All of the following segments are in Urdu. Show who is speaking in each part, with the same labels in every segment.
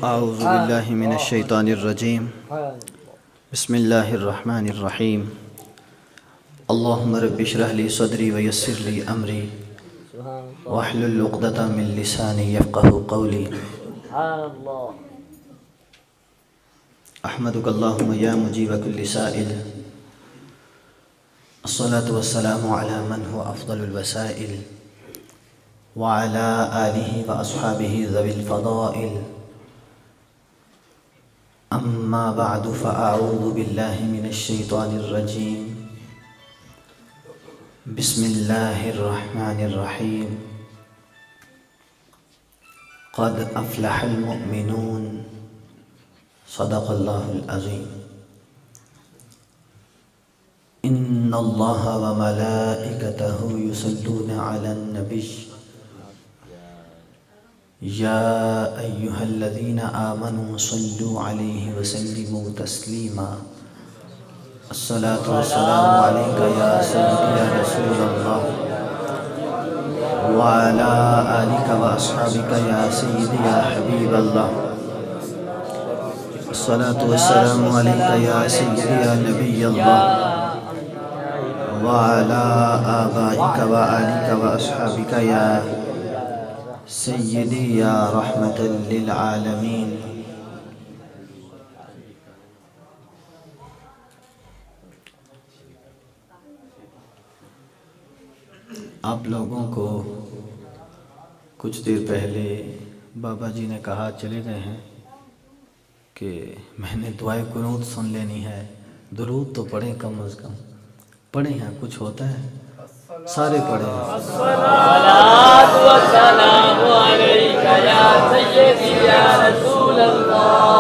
Speaker 1: اعوذ باللہ من الشیطان الرجیم بسم اللہ الرحمن الرحیم اللہم رب اشرح لی صدری ویسر لی امری واحلل عقدۃ من لسانی یفقہوا قولی احمدک اللہم یا مجیب کل سائل الصلاة والسلام علی من هو افضل الوسائل وعلى آلہ واصحابہ ذوی الفضائل اما بعد فاعوذ باللہ من الشیطان الرجیم بسم اللہ الرحمن الرحیم قد افلح المؤمنون صدق اللہ العظیم ان اللہ وملائکتہ یصلون علی النبی یا ایہا الذین آمنوا صلوا علیہ وسلموا تسلیما الصلاة والسلام علیکہ یا سیدی یا رسول اللہ وعلا آلکہ واصحابکہ یا سیدی یا حبیب اللہ الصلاة والسلام علیکہ یا سیدی یا نبی اللہ وعلا آبائکہ وآلکہ واصحابکہ یا سیدی یا رحمت للعالمین آپ لوگوں کو کچھ دیر پہلے بابا جی نے کہا چلے گئے ہیں کہ میں نے دعائے قنوت سن لینی ہے، درود تو پڑھیں کم از کم، پڑھیں ہیں کچھ ہوتا ہے، سارے پڑھیں ہیں الصلاۃ والسلام علیک یا سیدی یا رسول اللہ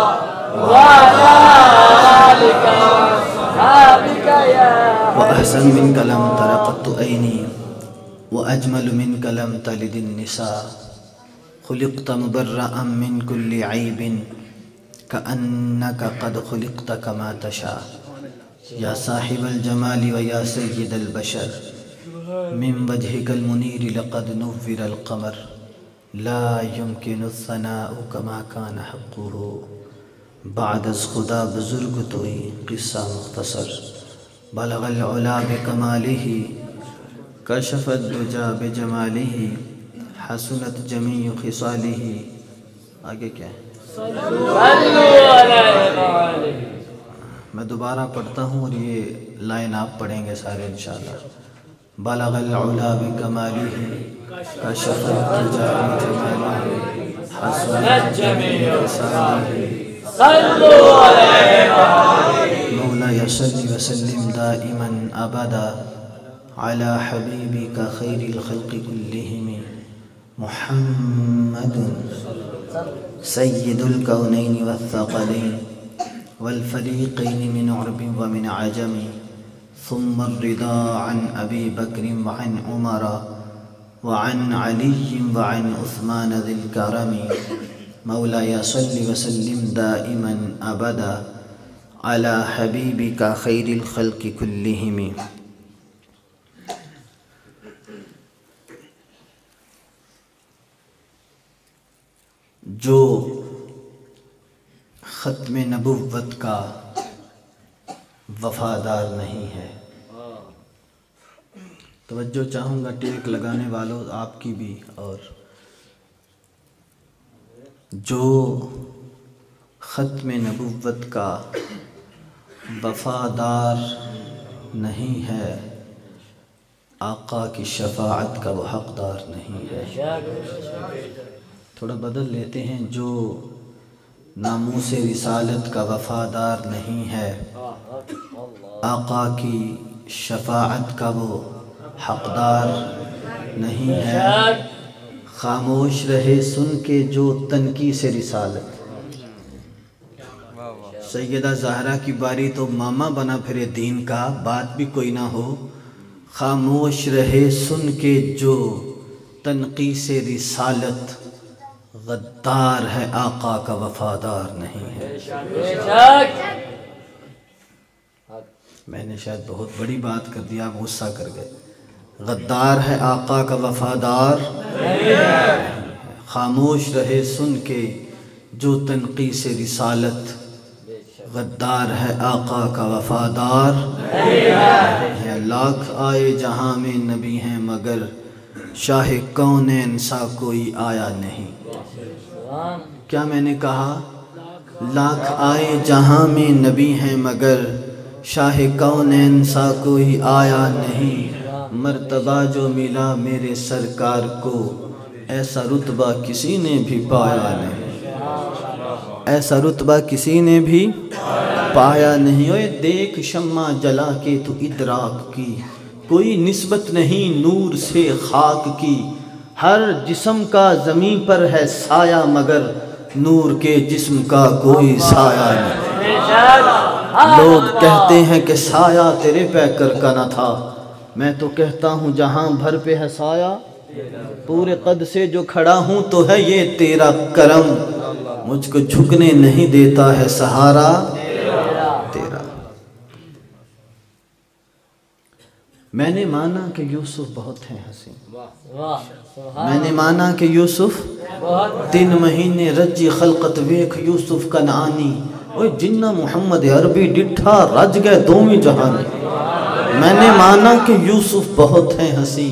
Speaker 1: وعلی آلک واصحابک یا وأحسن منک لم تر قط عینی وأجمل منک لم تلد النساء خلقت مبرأ من كل عیب كأنك قد خلقت كما تشاء یا صاحب الجمال ویا سید البشر من وجهك المنیر لقد نور القمر لا يمكن الثناء كما كان حقه بعد از خدا بزرگ توئی قصہ مختصر بلغ العلا بکماله کشف الدجا بجماله حسنت جمیع خصاله آگے کیا ہے؟ میں دوبارہ پڑھتا ہوں اور یہ لائن آپ پڑھیں گے سارے انشاءاللہ بلغ العلا بکماله کشف الدجا بجماله حسنت جمیع خصاله صلوا علیہ مولاي صل وسلم دائما ابدا على حبيبك خير الخلق كلهم محمد سيد الكونين والثقلين والفريقين من عرب ومن عجم ثم الرضا عن أبي بكر وعن عمر وعن علي وعن عثمان ذي الكرم مولاي صل وسلم دائما أبدا على حبيبك خير الخلق كلهم جو ختم نبوت کا وفادار نہیں ہے، توجہ چاہوں گا ٹیک لگانے والوں آپ کی بھی، اور جو ختم نبوت کا وفادار نہیں ہے آقا کی شفاعت کا وہ حقدار نہیں ہے۔ تھوڑا بدل لیتے ہیں، جو ناموس رسالت کا وفادار نہیں ہے آقا کی شفاعت کا وہ حقدار نہیں ہے۔ خاموش رہے سن کے جو تنقی سے رسالت، سیدہ زہرا کی باری تو ماما بنا پھرے دین کا، بات بھی کوئی نہ ہو، خاموش رہے سن کے جو تنقی سے رسالت، غدار ہے آقا کا وفادار نہیں ہے۔ میں نے شاید بہت بڑی بات کر دیا، آپ غصہ کر گئے۔ غدار ہے آقا کا وفادار، خاموش رہے سن کے جو تنقیس رسالت غدار ہے آقا کا وفادار ہے، لاکھ آئے جہاں میں نبی ہیں مگر شاہ کونین سا کوئی آیا نہیں۔ کیا میں نے کہا؟ لاکھ آئے جہاں میں نبی ہیں مگر شاہ کونین سا کوئی آیا نہیں، مرتبہ جو ملا میرے سرکار کو ایسا رتبہ کسی نے بھی پایا نہیں، ایسا رتبہ کسی نے بھی پایا نہیں۔ اوے دیکھ شمع جلا کے تو ادراک کی، کوئی نسبت نہیں نور سے خاک کی، ہر جسم کا زمین پر ہے سایہ مگر نور کے جسم کا کوئی سایہ نہیں۔ لوگ کہتے ہیں کہ سایہ تیرے پیکر کا نہ تھا، میں تو کہتا ہوں جہاں بھر پہ ہے سایہ، پورے قد سے جو کھڑا ہوں تو ہے یہ تیرا کرم، مجھ کو جھکنے نہیں دیتا ہے سہارا تیرا۔ میں نے مانا کہ یوسف بہت ہیں حسین، میں نے مانا کہ یوسف 3 مہینے رجی خلقت ویکھ یوسف کنعانی، اوہ جنہ محمد عربی ڈٹھا رج گئے دومی جہانی۔ میں نے مانا کہ یوسف بہت ہیں ہنسی،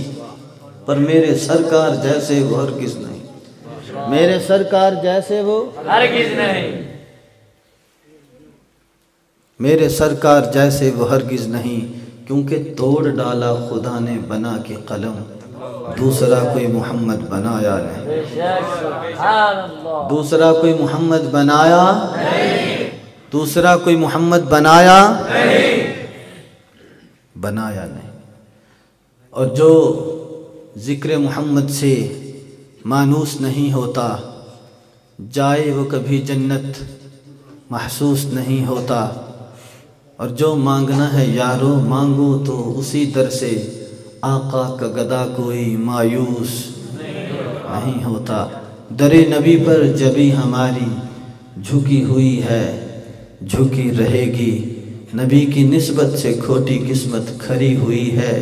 Speaker 1: پر میرے سرکار جیسے وہ ہرگز نہیں، میرے سرکار جیسے وہ ہرگز نہیں، میرے سرکار جیسے وہ ہرگز نہیں، کیونکہ توڑ ڈالا خدا نے بنا کے قلم، دوسرا کوئی محمد بنایا نہیں، دوسرا کوئی محمد بنایا نہیں، دوسرا کوئی محمد بنایا بنایا نہیں۔ اور جو ذکر محمد سے مانوس نہیں ہوتا جائے وہ کبھی جنت محسوس نہیں ہوتا، اور جو مانگنا ہے یارو مانگو تو اسی در سے، آقا کا گدا کوئی مایوس نہیں ہوتا۔ در نبی پر جبی ہماری جھکی ہوئی ہے جھکی رہے گی، نبی کی نسبت سے کھوٹی قسمت کھری ہوئی ہے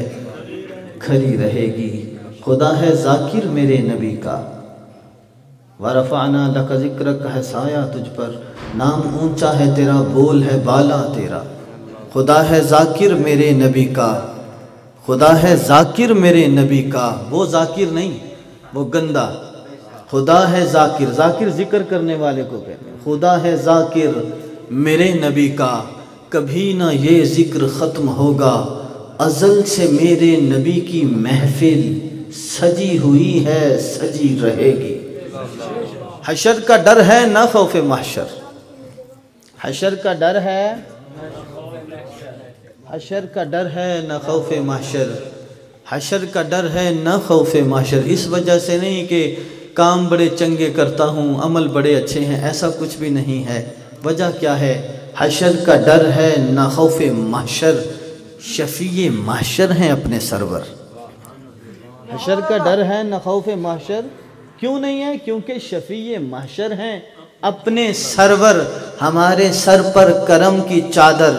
Speaker 1: کھری رہے گی، خدا ہے ذاکر میرے نبی کا، وَرَفَعْنَا لَكَ ذِكْرَكَ ہے سایہ تجھ پر، نام اونچا ہے تیرا بول ہے بالا تیرا، خدا ہے ذاکر میرے نبی کا، خدا ہے ذاکر میرے نبی کا، وہ ذاکر نہیں وہ گندہ، خدا ہے ذاکر، ذاکر ذکر کرنے والے کو کہتے ہیں، خدا ہے ذاکر میرے نبی کا، کبھی نہ یہ ذکر ختم ہوگا، ازل سے میرے نبی کی محفل سجی ہوئی ہے سجی رہے گی، حشر کا ڈر ہے نہ خوف محشر، حشر کا ڈر ہے، حشر کا ڈر ہے نہ خوف محشر، حشر کا ڈر ہے نہ خوف محشر، اس وجہ سے نہیں کہ کام بڑے چنگے کرتا ہوں عمل بڑے اچھے ہیں، ایسا کچھ بھی نہیں ہے، وجہ کیا ہے؟ حشر کا ڈر ہے نہ خوف محشر، شفیع محشر ہیں اپنے سرور، حشر کا ڈر ہے نہ خوف محشر، کیوں نہیں ہے؟ کیونکہ شفیع محشر ہیں اپنے سرور، ہمارے سر پر کرم کی چادر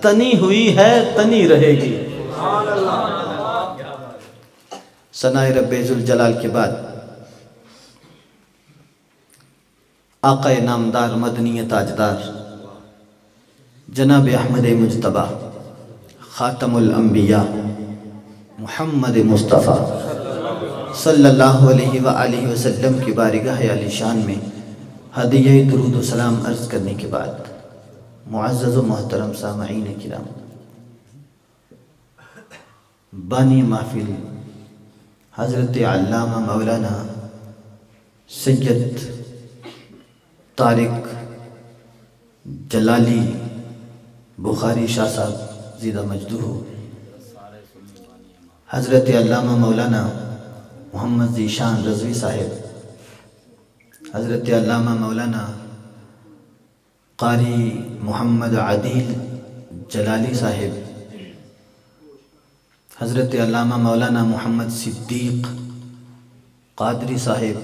Speaker 1: تنی ہوئی ہے تنی رہے گی۔ ثناء رب ذوالجلال کے بعد آقا نامدار مدنی تاجدار جناب احمد مجتبیٰ خاتم الانبیاء محمد مصطفیٰ صلی اللہ علیہ وآلہ وسلم کی بارگاہ عالی شان میں ہدیہ درود و سلام عرض کرنے کے بعد معزز و محترم سامعین کرام، بانی محفل حضرت علامہ مولانا سید طارق جلالی بخاری شاہ صاحب زیدہ مجدہ، حضرت علامہ مولانا محمد ذیشان رضوی صاحب، حضرت علامہ مولانا قاری محمد عادل جلالی صاحب، حضرت علامہ مولانا محمد صدیق قادری صاحب،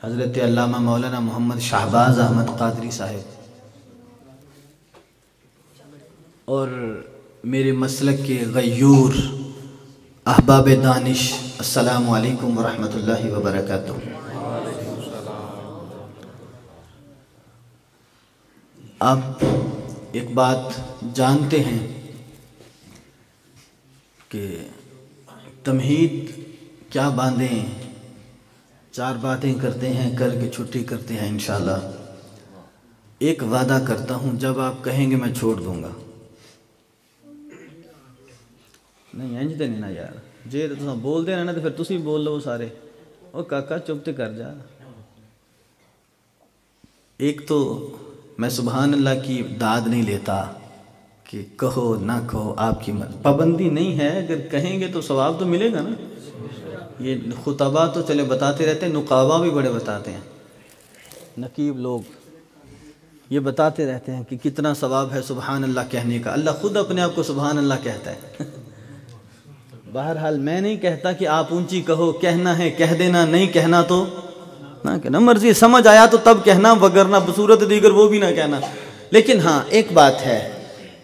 Speaker 1: حضرت علامہ مولانا محمد شہباز احمد قادری صاحب، اور میرے مسلک کے غیور احباب دانش، السلام علیکم ورحمۃ اللہ وبرکاتہ۔ آپ ایک بات جانتے ہیں کہ تمہید کیا باندھیں، 4 باتیں کرتے ہیں کر کے چھٹی کرتے ہیں انشاءاللہ۔ ایک وعدہ کرتا ہوں، جب آپ کہیں گے میں چھوڑ دوں گا۔ نہیں انج تے نہیں نا یار، جے تساں بول دے نا تو پھر تسی بول لو سارے۔ او کاکا چپ تے کر جا۔ ایک تو میں سبحان اللہ کی داد نہیں لیتا کہ کہو نہ کہو، آپ کی پابندی نہیں ہے، اگر کہیں گے تو ثواب تو ملے گا نا۔ یہ خطبہ تو چلے بتاتے رہتے ہیں، نقابہ بھی بڑے بتاتے ہیں، نقیب لوگ یہ بتاتے رہتے ہیں کہ کتنا ثواب ہے سبحان اللہ کہنے کا۔ اللہ خود اپنے آپ کو سبحان اللہ کہتا ہے۔ بہرحال میں نہیں کہتا کہ آپ اونچی کہو، کہنا ہے کہہ دینا، نہیں کہنا تو نہ کہنا، مرضی سمجھ آیا تو تب کہنا، وگرنہ بصورت دیگر وہ بھی نہ کہنا۔ لیکن ہاں ایک بات ہے،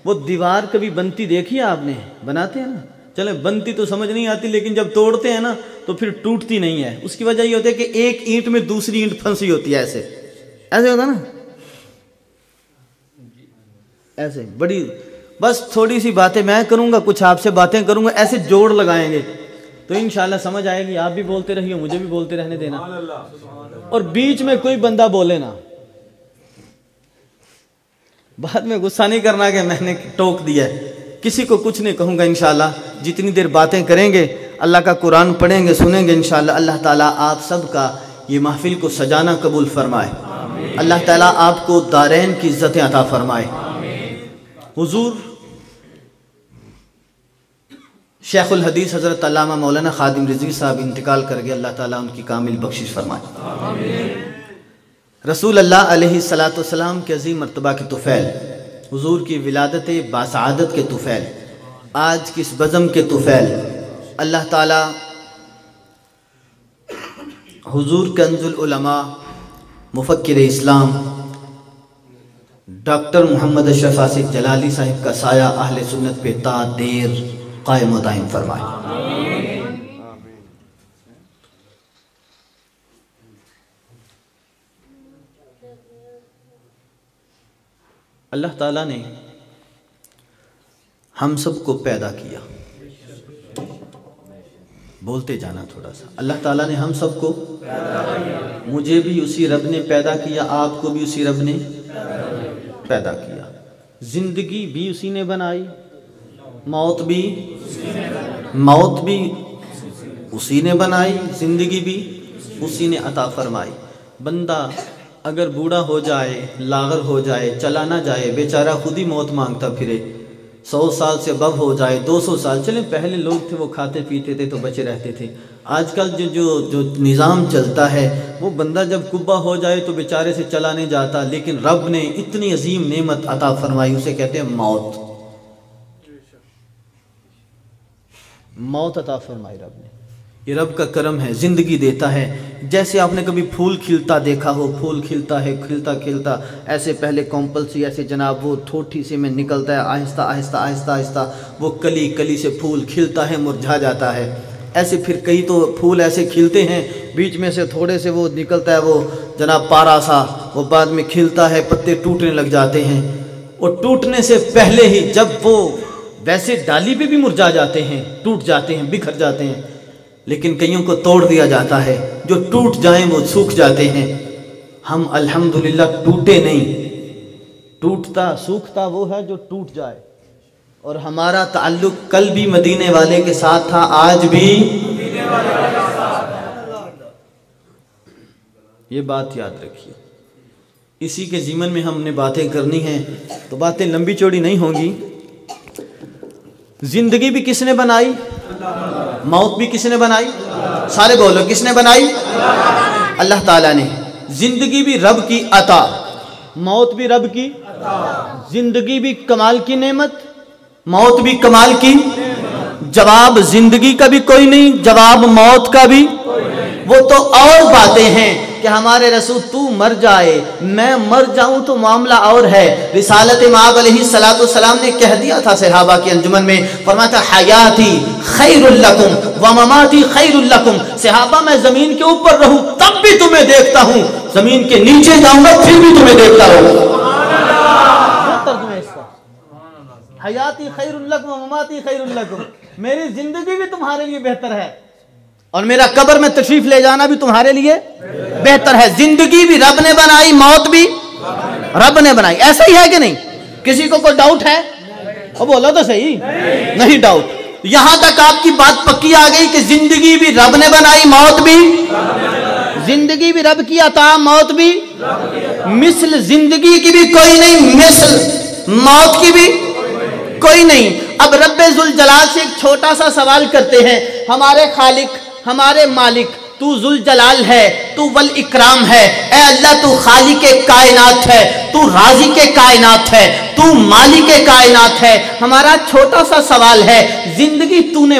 Speaker 1: وہ دیوار کبھی بنتی دیکھی آپ نے؟ بناتے ہیں نا، چلیں بنتی تو سمجھ نہیں آتی، لیکن جب توڑتے ہیں نا تو پھر ٹوٹتی نہیں ہے۔ اس کی وجہ یہ ہوتی ہے کہ ایک اینٹ میں دوسری اینٹ پھنسی ہوتی ہے، ایسے ایسے ہوتا نا، ایسے بڑی۔ بس تھوڑی سی باتیں میں کروں گا، کچھ آپ سے باتیں کروں گا، ایسے جوڑ لگائیں گے تو انشاءاللہ سمجھ آئے گی۔ آپ بھی بولتے رہیے، مجھے بھی بولتے رہنے دینا، اور بیچ میں کوئی بندہ بولے نا، بعد میں غصہ نہیں کرنا کہ میں نے ٹوک دیا ہے۔ کسی کو کچھ نہیں کہوں گا انشاءاللہ، جتنی دیر باتیں کریں گے، اللہ کا قرآن پڑھیں گے، سنیں گے انشاءاللہ، اللہ تعالیٰ آپ سب کا یہ محفل کو سجانا قبول فرمائے۔ اللہ تعالیٰ آپ کو دارین کی عزتیں عطا فرمائے۔ حضور شیخ الحدیث حضرت علامہ مولانا خادم رضوی صاحب انتقال کر گئے، اللہ تعالیٰ ان کی کامل بخشش فرمائے۔ رسول اللہ علیہ السلام کے عظیم مرتبہ کے طفیل، حضور کی ولادت باسعادت کے طفیل، آج کی اس بزم کے طفیل، اللہ تعالیٰ حضور کنز العلماء، مفکر اسلام ڈاکٹر محمد اشرف آصف جلالی صاحب کا سایہ اہل سنت پہ تا دیر قائم و دائم فرمائے۔ اللہ تعالیٰ نے ہم سب کو پیدا کیا، بولتے جانا تھوڑا سا، اللہ تعالیٰ نے ہم سب کو مجھے بھی اسی رب نے پیدا کیا، آپ کو بھی اسی رب نے پیدا کیا، زندگی بھی اسی نے بنائی، موت بھی اسی نے بنائی، زندگی بھی اسی نے عطا فرمائی۔ بندہ اگر بوڑھا ہو جائے، لاغر ہو جائے، چلا نہ جائے، بیچارہ خود ہی موت مانگتا پھرے، 100 سال سے ابو ہو جائے، 200 سال، چلیں پہلے لوگ تھے وہ کھاتے پیتے تھے تو بچے رہتے تھے۔ آج کل جو نظام چلتا ہے، وہ بندہ جب کبا ہو جائے تو بیچارے سے چلا نہیں جاتا، لیکن رب نے اتنی عظیم نعمت عطا فرمائی، اسے کہتے ہیں موت عطا فرمائی رب نے۔ یہ رب کا کرم ہے، زندگی دیتا ہے۔ جیسے آپ نے کبھی پھول کھلتا دیکھا ہو، پھول کھلتا ہے، کھلتا کھلتا ایسے پہلے کمپلسی ایسے جناب وہ ٹھوٹھی سے میں نکلتا ہے، آہستہ آہستہ آہستہ آہستہ وہ کلی سے پھول کھلتا ہے، مرجھا جاتا ہے۔ ایسے پھر کئی تو پھول ایسے کھلتے ہیں، بیچ میں سے تھوڑے سے وہ نکلتا ہے وہ جناب پارا سا، وہ بعد میں کھلتا ہے، پتے ٹوٹنے لگ جاتے ہیں، اور ٹوٹنے سے پہلے ہی جب وہ ویسے ڈالی پہ بھی مرجھا جاتے ہیں، ٹوٹ جاتے ہیں، بکھر جاتے ہیں، لیکن کئیوں کو توڑ دیا جاتا ہے، جو ٹوٹ جائیں وہ سوکھ جاتے ہیں۔ ہم الحمدللہ ٹوٹے نہیں، ٹوٹتا سوکھتا وہ ہے جو ٹوٹ جائے، اور ہمارا تعلق کل بھی مدینے والے کے ساتھ تھا، آج بھی مدینے والے کے ساتھ ہے۔ یہ بات یاد رکھیے، اسی کے ضمن میں ہم نے باتیں کرنی ہیں، تو باتیں لمبی چوڑی نہیں ہوں گی۔ زندگی بھی کس نے بنائی؟ موت بھی کس نے بنائی؟ سارے بولو، کس نے بنائی؟ اللہ تعالیٰ نے۔ زندگی بھی رب کی عطا، موت بھی رب کی، زندگی بھی کمال کی نعمت، موت بھی کمال کی۔ جواب زندگی کا بھی کوئی نہیں، جواب موت کا بھی، وہ تو اور باتیں ہیں کہ ہمارے رسول تو مر جائے میں مر جاؤں تو معاملہ اور ہے۔ رسالت مآب علیہ السلام نے کہہ دیا تھا صحابہ کی انجمن میں، فرمایا تھا حیاتی خیر لکم ومماتی خیر لکم، صحابہ میں زمین کے اوپر رہوں تب بھی تمہیں دیکھتا ہوں، زمین کے نیچے جاؤں گا پھر بھی تمہیں دیکھتا ہوں۔ یہ ترجمہ ہے اس کا. حیاتی خیر لکم ومماتی خیر لکم، میری زندگی بھی تمہارے لیے بہتر ہے اور میرا قبر میں تشریف لے جانا بھی تمہارے لیے بہتر ہے. زندگی بھی رب نے بنائی، موت بھی رب نے بنائی. ایسا ہی ہے کہ نہیں؟ کسی کو کوئی ڈاؤٹ ہے؟ وہ بولو تو صحیح. نہیں ڈاؤٹ. یہاں تک آپ کی بات پکی آ گئی کہ زندگی بھی رب نے بنائی، موت بھی. زندگی بھی رب کی عطا، موت بھی. مثل زندگی کی بھی کوئی نہیں، مثل موت کی بھی کوئی نہیں. اب رب ذوالجلال سے ایک چھوٹا سا سوال کرتے ہیں. ہمارے خالق، ہمارے مالک، تو ذوالجلال ہے، تو والاکرام ہے. اے اللہ تو خالق کائنات ہے، تو رازق کائنات ہے، تو مالک کائنات ہے. ہمارا چھوٹا سا سوال ہے، زندگی تو نے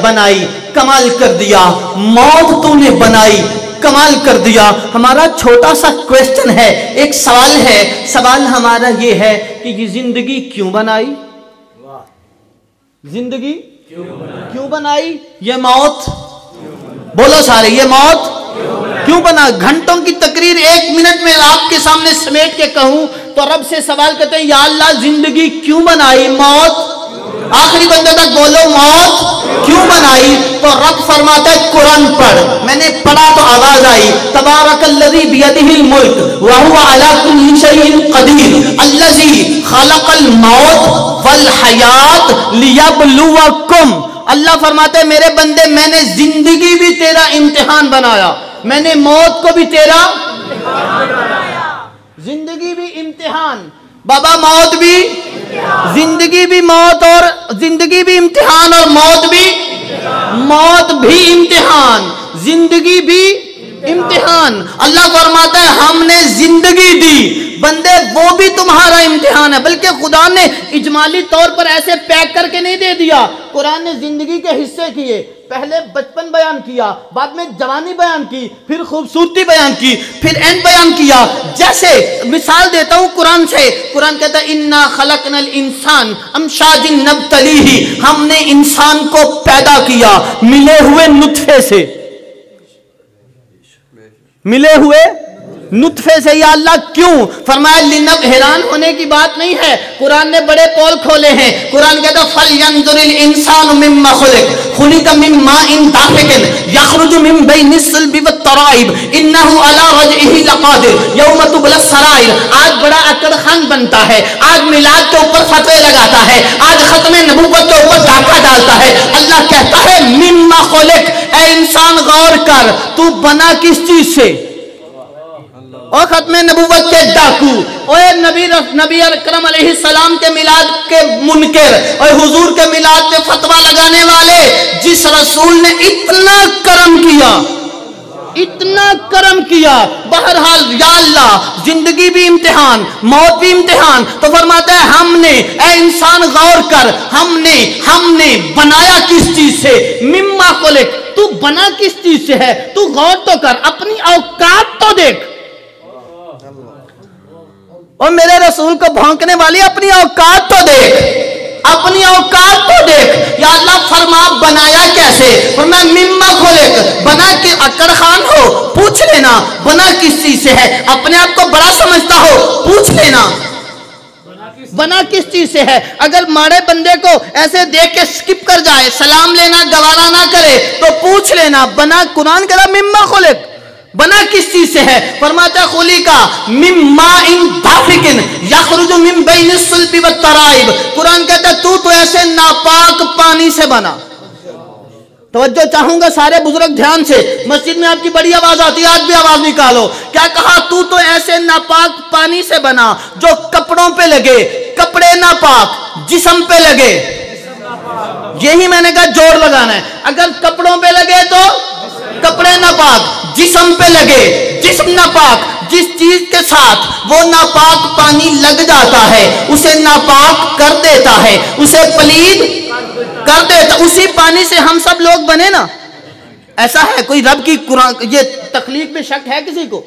Speaker 1: بنائی، کمال کر دیا. موت تو نے بنائی، کمال کر دیا. ہمارا چھوٹا سا کویسچن ہے، ایک سوال ہے. سوال ہمارا یہ ہے کہ یہ زندگی کیوں بنائی؟ زندگی کیوں بنائی؟ یہ موت، بولو سارے، یہ موت کیوں بنا؟ گھنٹوں کی تقریر 1 منٹ میں آپ کے سامنے سمیٹ کے کہوں تو رب سے سوال کرتے ہیں، یا اللہ زندگی کیوں بنائی؟ موت. آخری بندے تک بولو، موت کیوں بنائی؟ تو رب فرماتا ہے قرآن پڑھ. میں نے پڑھا تو آواز آئی، تبارک الذی بیدہ الملک وہو علی کل شیء قدیر الذی خلق الموت والحیات لیبلوکم. اللہ فرماتے ہیں میرے بندے، میں نے زندگی بھی تیرا امتحان بنایا، میں نے موت کو بھی تیرا زندگی بھی امتحان. بابا موت بھی، زندگی بھی موت، اور زندگی بھی امتحان اور موت بھی امتحان، زندگی بھی امتحان. اللہ فرماتا ہے ہم نے زندگی دی بندے، وہ بھی تمہارا امتحان ہے. بلکہ خدا نے اجمالی طور پر ایسے پیک کر کے نہیں دے دیا. قرآن نے زندگی کے حصے کیے. پہلے بچپن بیان کیا، بعد میں جوانی بیان کی، پھر خوبصورتی بیان کی، پھر اینڈ بیان کیا. جیسے مثال دیتا ہوں قرآن سے. قرآن کہتا ہے انا خلقنا الانسان امشاج نبتلیہ، ہم نے انسان کو پیدا کیا ملے ہوئے نطفے سے. ملے ہوئے نطفے سے. یا اللہ کیوں؟ فرمایا لنب، حیران ہونے کی بات نہیں ہے. قرآن نے بڑے پول کھولے ہیں. قرآن کہتا ہے فَلْيَنْظُرِ الْإِنسَانُ مِمَّا خُلِقَ مِن مَّاءٍ دَافِقٍ يَخْرُجُ مِن بَيْنِ الصُّلْبِ وَالتَّرَائِبِ إِنَّهُ عَلَىٰ رَجْعِهِ لَقَادِرٌ يَوْمَ تُبْلَى السَّرَائِرُ. آج بڑا اکڑ خان بنتا ہے، آج میلاد کے اوپر فتوے لگاتا ہے، آج ختم نبوت کے اوپر ڈاکہ ڈالتا ہے. اللہ کہتا ہے مِمَّا خُلِقَ، اے انسان غور کر، تو بنا کس چیز سے؟ اور ختم نبوت کے ڈاکو، اور نبی اکرم علیہ السلام کے میلاد کے منکر اور حضور کے میلاد پہ فتویٰ لگانے والے، جس رسول نے اتنا کرم کیا. بہرحال یا اللہ زندگی بھی امتحان، موت بھی امتحان. تو فرماتا ہے ہم نے، اے انسان غور کر، ہم نے بنایا کس چیز سے؟ مما خلق. تو بنا کس چیز سے ہے؟ تو غور تو کر، اپنی اوقات تو دیکھ. اور میرے رسول کو بھونکنے والی اپنی اوقات تو دیکھ، اپنی اوقات تو دیکھ. یا اللہ فرما بنایا کیسے؟ فرمایا مما خلق. بنا کے اکڑ خان ہو، پوچھ لینا بنا کس چیز سے ہے. اپنے آپ کو بڑا سمجھتا ہو، پوچھ لینا بنا کس چیز سے ہے. اگر ماڑے بندے کو ایسے دیکھ کے سکپ کر جائے، سلام لینا گوارا نہ کرے، تو پوچھ لینا بنا. قرآن کہتا مما خلق، بنا کس چیز سے ہے؟ فرماتا خلیقہ من ماء دافق یخرج من بین الصلب والترائب. قرآن کہتا تو ایسے ناپاک پانی سے بنا. توجہ چاہوں گا سارے بزرگ دھیان سے. مسجد میں آپ کی بڑی آواز آتی ہے، آج بھی آواز نکالو. کیا کہا؟ تو ایسے ناپاک پانی سے بنا جو کپڑوں پہ لگے، کپڑے ناپاک، جسم پہ لگے. یہی میں نے کہا جوڑ لگانا ہے. اگر کپڑوں پہ لگے تو کپڑے ناپاک، جسم پہ لگے جسم ناپاک. جس چیز کے ساتھ وہ ناپاک پانی لگ جاتا ہے اسے ناپاک کر دیتا ہے، اسے پلید کر دیتا. اسی پانی سے ہم سب لوگ بنے نا. ایسا ہے کوئی رب کی قرآن یہ تخلیق میں شک ہے کسی کو؟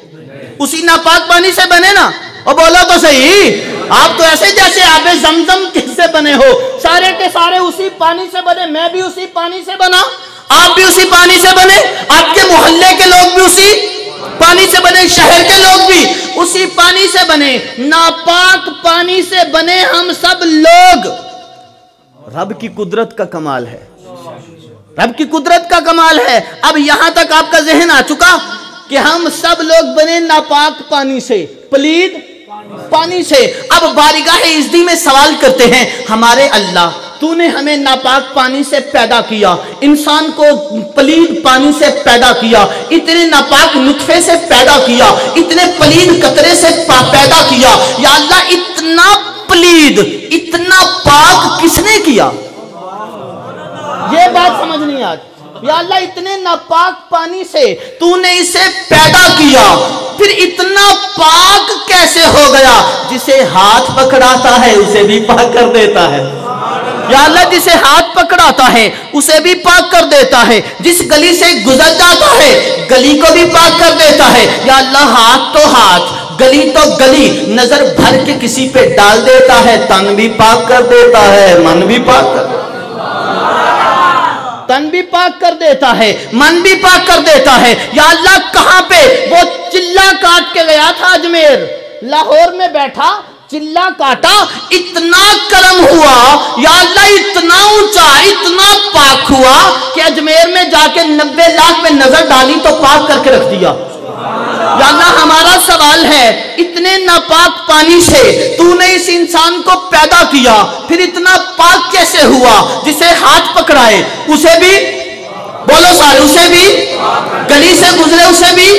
Speaker 1: اسی ناپاک پانی سے بنے نا. اور بولو تو صحیح، آپ تو ایسے جیسے آب زمزم کس سے بنے ہو، سارے کے سارے اسی پانی سے بنے. میں بھی اسی پانی سے بنا، آپ بھی اسی پانی سے بنے، آپ کے محلے کے لوگ بھی اسی پانی سے بنے، شہر کے لوگ بھی اسی پانی سے بنے، ناپاک پانی سے بنے ہم سب لوگ۔ رب کی قدرت کا کمال ہے، رب کی قدرت کا کمال ہے۔ اب یہاں تک آپ کا ذہن آ چکا کہ ہم سب لوگ بنے ناپاک پانی سے، پلید پانی سے۔ اب بارگاہ عزتی میں سوال کرتے ہیں، ہمارے اللہ تو نے ہمیں ناپاک پانی سے پیدا کیا، انسان کو پلید پانی سے پیدا کیا، اتنے ناپاک نطفے سے پیدا کیا، اتنے پلید قطرے سے پیدا کیا، یا اللہ اتنا پلید اتنا پاک کس نے کیا؟ یہ بات سمجھ نہیں آتی۔ یا اللہ اتنے ناپاک پانی سے تو نے اسے پیدا کیا، پھر اتنا پاک کیسے ہو گیا؟ جسے ہاتھ پکڑاتا ہے اسے بھی پاک کر دیتا ہے۔ یا اللہ جسے ہاتھ پکڑاتا ہے اسے بھی پاک کر دیتا ہے، جس گلی سے گزر جاتا ہے گلی کو بھی پاک کر دیتا ہے۔ یا اللہ ہاتھ تو ہاتھ، گلی تو گلی، نظر بھر کے کسی پہ ڈال دیتا ہے، تن بھی پاک کر دیتا ہے، من بھی پاک کر دیتا ہے، تن بھی پاک کر دیتا ہے، من بھی پاک کر دیتا ہے۔ یا اللہ کہاں پہ وہ چلہ کاٹ کے گیا تھا اجمیر، لاہور میں بیٹھا چلہ کاٹا، اتنا کرم ہوا یا اللہ اتنا اونچا اتنا پاک ہوا کہ اجمیر میں جا کے 90 لاکھ پہ نظر ڈالی تو پاک کر کے رکھ دیا۔ یا اللہ ہمارا سوال ہے، اتنے ناپاک پانی سے تو نے اس انسان کو پیدا کیا، پھر اتنا پاک کیسے ہوا؟ جسے ہاتھ پکڑائے اسے بھی، بولو سارے، اسے بھی گلی سے گزرے اسے بھی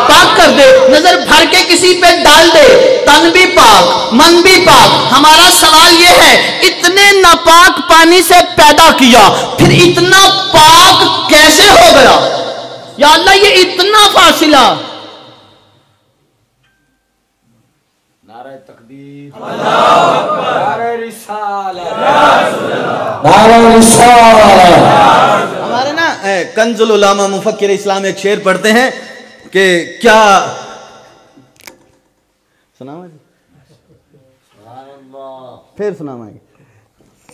Speaker 1: پاک کر دے، نظر بھر کے کسی پہ ڈال دے، تن بھی پاک من بھی پاک۔ ہمارا سوال یہ ہے، اتنے ناپاک پانی سے پیدا کیا پھر اتنا پاک کیسے ہو گیا؟ یا اللہ یہ اتنا فاصلہ۔ نعرہ تکبیر، نعرہ رسالت، نعرہ رسالت۔ ہمارے نا کنز العلماء مفکر اسلام ایک شعر پڑھتے ہیں کہ کیا سناؤں گی؟ پھر سناؤں گی،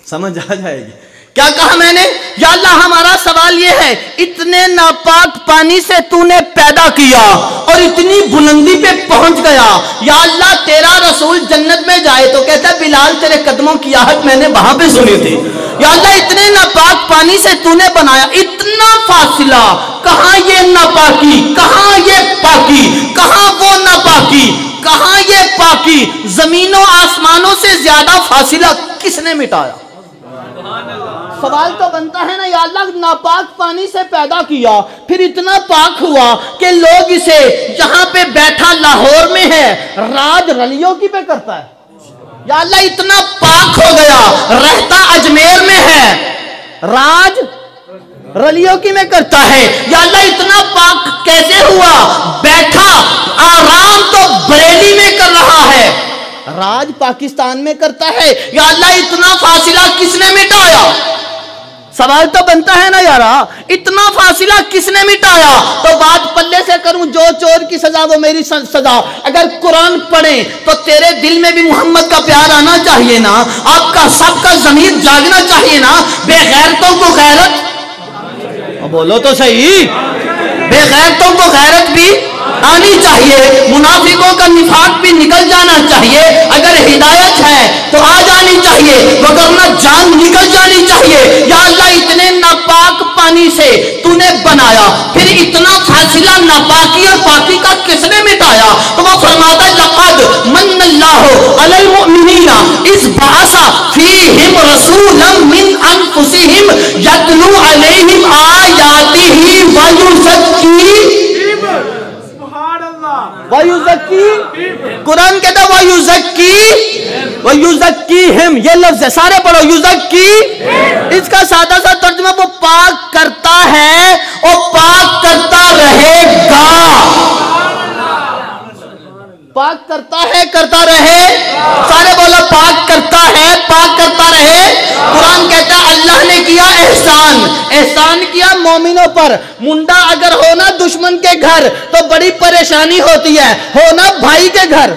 Speaker 1: سمجھ آ جائے گی۔ کیا کہا میں نے؟ یا اللہ ہمارا سوال یہ ہے، اتنے ناپاک پانی سے تو نے پیدا کیا اور اتنی بلندی پہ پہنچ گیا۔ یا اللہ تیرا رسول جنت میں جائے تو کہتا ہے بلال تیرے قدموں کی آہٹ میں نے وہاں پہ سنی تھی۔ یا اللہ اتنے ناپاک پانی سے تو نے بنایا، اتنا فاصلہ، کہاں یہ ناپاکی، کہاں یہ پاکی، کہاں وہ ناپاکی، کہاں یہ پاکی؟ زمین و آسمانوں سے زیادہ فاصلہ کس نے مٹایا؟ سوال تو بنتا ہے نا، یا اللہ ناپاک پانی سے پیدا کیا پھر اتنا پاک ہوا کہ لوگ اسے جہاں پہ بیٹھا لاہور میں ہے راج رلیوں کی پہ کرتا ہے۔ یا اللہ اتنا پاک ہو گیا، رہتا اجمیر میں ہے راج رلیوں کی میں کرتا ہے۔ یا اللہ اتنا پاک کیسے ہوا؟ بیٹھا آرام تو بریلی میں کر رہا ہے، راج پاکستان میں کرتا ہے۔ یا اللہ اتنا فاصلہ کس نے مٹایا؟ سوال تو بنتا ہے نا یارا، اتنا فاصلہ کس نے مٹایا؟ تو بات پلے سے کروں، جو چور کی سزا وہ میری سزا۔ اگر قرآن پڑھیں تو تیرے دل میں بھی محمد کا پیار آنا چاہیے نا، آپ کا سب کا ضمیر جاگنا چاہیے نا۔ بے غیرتوں کو غیرت، بولو تو صحیح، بے غیرتوں کو غیرت بھی آنی چاہیے، منافقوں کا نفاق بھی نکل جانا چاہیے۔ اگر ہدایت ہے تو آ جانی چاہیے، وگرنہ جان نکل جانی چاہیے۔ یا اللہ اتنے ناپاک پانی سے تو نے بنایا، پھر اتنا فاصلہ ناپاکی اور پاکی کا کس نے مٹایا؟ تو وہ فرماتا ہے لقد من اللہ علی المؤمنین اذ بعث فیہم رسولا من انفسہم یتلو علیہم آیاتہ وَيُزَكِّي، قرآن کہتا ہے وَيُزَكِّيهِمْ، یہ لفظ ہے، سارے پڑھو یُزَكِّي۔ اس کا سادہ سا ترجمہ وہ پاک کرتا ہے اور پاک کرتا رہے گا، پاک کرتا ہے کرتا رہے، سارے بولو پاک کرتا ہے پاک کرتا رہے۔ قرآن کہتا ہے اللہ نے کیا احسان، احسان کیا مومنوں پر۔ منڈا اگر ہونا دشمن کے گھر تو بڑی پریشانی ہوتی ہے، ہونا بھائی کے گھر،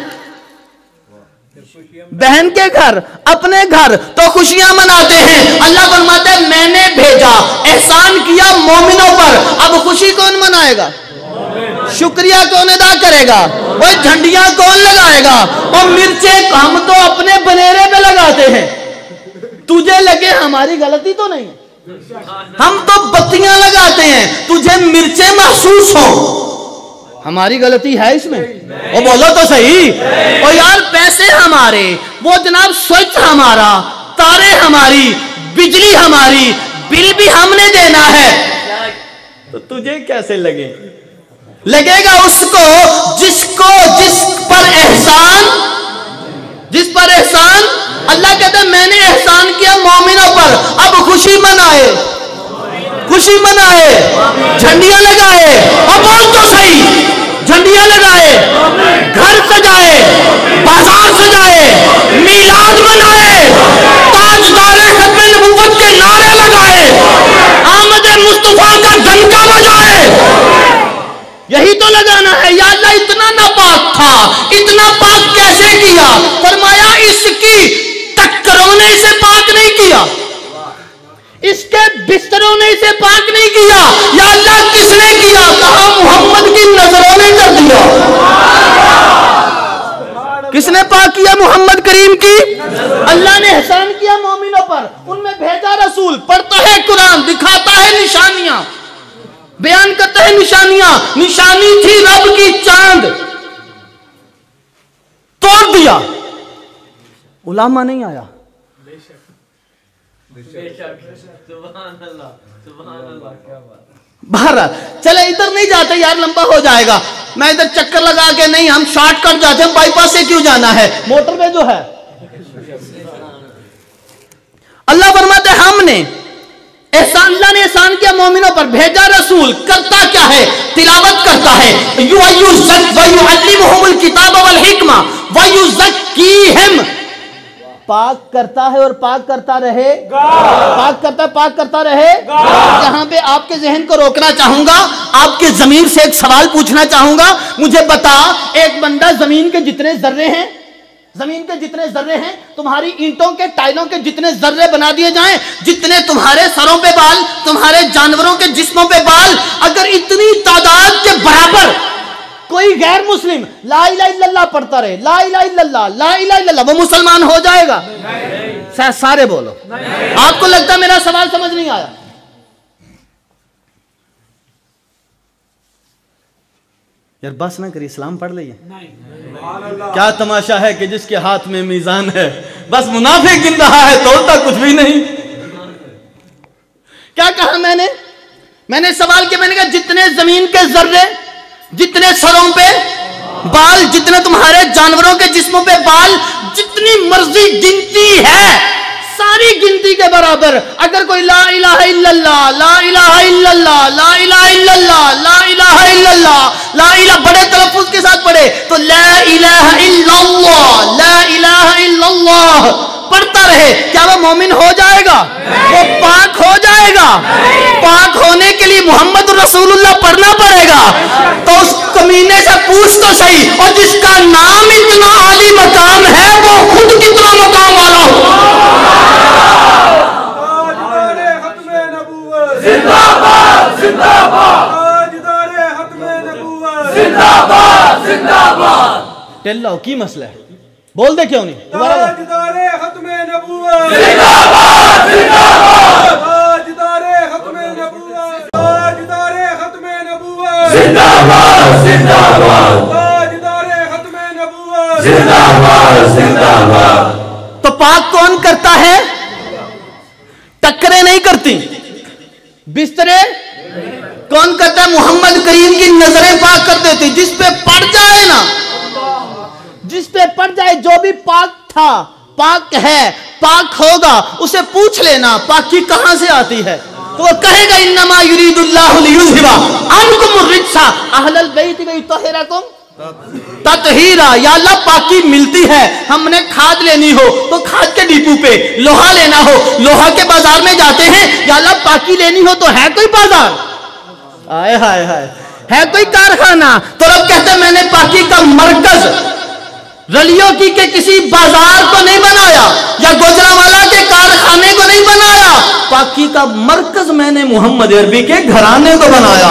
Speaker 1: بہن کے گھر، اپنے گھر تو خوشیاں مناتے ہیں۔ اللہ فرماتا ہے میں نے بھیجا، احسان کیا مومنوں پر، اب خوشی کون منائے گا؟ شکریہ کون ادا کرے گا؟ وہ جھنڈیاں کون لگائے گا؟ اور مرچیں ہم تو اپنے بنیرے پہ لگاتے ہیں، تجھے لگے ہماری غلطی تو نہیں، ہم تو بتیاں لگاتے ہیں، تجھے مرچیں محسوس ہو، ہماری غلطی ہے اس میں؟ وہ بولو تو صحیح۔ اور یار پیسے ہمارے، وہ جناب سوئچ ہمارا، تارے ہماری، بجلی ہماری، بل بھی ہم نے دینا ہے، تو تجھے کیسے لگے گا اس کو جس پر احسان اللہ کہتا ہے میں نے احسان کیا مومنوں پر، اب خوشی منائے، جھنڈیاں لگائے، اب بول تو صحیح، جھنڈیاں لگائے، گھر سجائے، بازار سجائے، میلاد منائے، تاجدار ختم نبوت کے نعرے لگائے، آمد مصطفیٰ کا ڈنکا بجائے، یہی تو لگانا ہے۔ یا اللہ اتنا ناپاک تھا، اتنا پاک کیسے کیا؟ فرمایا اس کی ٹکروں نے اسے پاک نہیں کیا، اس کے بستروں نے اسے پاک نہیں کیا۔ یا اللہ کس نے کیا؟ کہا محمد کی نظروں نے کر دیا۔ کس نے پاک کیا؟ محمد کریم کی۔ اللہ نے احسان کیا مومنوں پر، ان میں بھیجا رسول، پڑھتا ہے قرآن، دکھاتا ہے نشانیاں، بیان کرتا ہے نشانیاں۔ نشانی تھی رب کی چاند، توڑ دیا، علماء نہیں آیا۔ بہرحال چلے ادھر نہیں جاتے یار، لمبا ہو جائے گا، میں ادھر چکر لگا کے نہیں، ہم شارٹ کٹ جاتے ہیں، بائی پاس سے کیوں جانا ہے، موٹر پہ جو ہے۔ اللہ فرماتے ہیں ہم نے احسان، اللہ نے احسان کیا مومنوں پر، بھیجا رسول، کرتا کیا ہے؟ تلاوت کرتا ہے، وَيُعَلِّمُهُمُ الْكِتَابَ وَالْحِكْمَةَ وَيُزَكِّيهِمْ، پاک کرتا ہے اور پاک کرتا رہے گا، پاک کرتا رہے گا۔ یہاں پہ آپ کے ذہن کو روکنا چاہوں گا، آپ کے ضمیر سے ایک سوال پوچھنا چاہوں گا، مجھے بتا ایک بندہ زمین کے جتنے ذرے ہیں، تمہاری اینٹوں کے ٹائلوں کے جتنے ذرے بنا دیے جائیں، جتنے تمہارے سروں پہ بال، تمہارے جانوروں کے جسموں پہ بال، اگر اتنی تعداد کے برابر کوئی غیر مسلم لا الہ الا اللہ پڑھتا رہے، لا الہ الا اللہ، لا الہ الا اللہ، وہ مسلمان ہو جائے گا؟ سارے بولو۔ آپ کو لگتا ہے میرا سوال سمجھ نہیں آیا؟ یار بس نہ کری، اسلام پڑھ لئیے۔ کیا تماشا ہے کہ جس کے ہاتھ میں میزان ہے، بس منافق گن رہا ہے، تولتا کچھ بھی نہیں۔ کیا کہا میں نے سوال کیا، میں نے کہا جتنے زمین کے ذرے، جتنے سروں پہ بال، جتنے تمہارے جانوروں کے جسموں پہ بال، جتنی مرضی گنتی ہے، ساری گنتی کے برابر اگر کوئی لا الہ الا اللہ، لا الہ الا اللہ، لا الہ الا اللہ، لا الہ الا اللہ، لا الہ بڑے تلفظ کے ساتھ پڑھے تو لا الہ الا اللہ، لا الہ الا اللہ پڑھتا رہے، کیا وہ مومن ہو جائے گا؟ وہ پاک ہو جائے گا؟ پاک ہونے کے لیے محمد رسول اللہ پڑھنا پڑے گا۔ تو اس کمینے سے پوچھ تو صحیح، اور جس کا نام اتنا عالی مقام ہے وہ خود کتنا مقام والا ہو۔ زندہ باد، زندہ باد، تاجدار ختم نبوت، زندہ باد، زندہ باد۔ ٹیلو کی مسئلہ ہے، بول دے کیوں نہیں؟ تاجدار ختم نبوت، زندہ باد، زندہ باد، تاجدار ختم نبوت، تاجدار ختم نبوت، زندہ باد، زندہ باد، تاجدار ختم نبوت، زندہ باد، زندہ باد۔ تو پاک کون کرتا ہے؟ ٹکریں نہیں کرتی، بسترے کون کرتا ہے؟ محمد کریم کی نظریں پاک کر دیتی، جس پہ پڑ جائے نا، جس پہ پڑ جائے، جو بھی پاک تھا، پاک ہے، پاک ہوگا، اسے پوچھ لینا پاکی کہاں سے آتی ہے، تو وہ کہے گا انما یرید اللہ لیذھب عنکم الرجس اہل البیت ویطہرکم تطہیرا۔ یا اللہ پاکی ملتی ہے، ہم نے کھاد لینی ہو تو کھاد کے ڈپو پہ، لوہا لینا ہو لوہا کے بازار میں جاتے ہیں، یا اللہ پاکی لینی ہو تو ہے کوئی بازار، آئے ہائے ہائے، ہے کوئی کارخانہ، تو رب کہتے ہیں میں نے پاکی کا مرکز رلیوں کی کے کسی بازار کو نہیں بنایا، یا گوجرانوالا کے کارخانے کو نہیں بنایا، پاکی کا مرکز میں نے محمد عربی کے گھرانے کو بنایا۔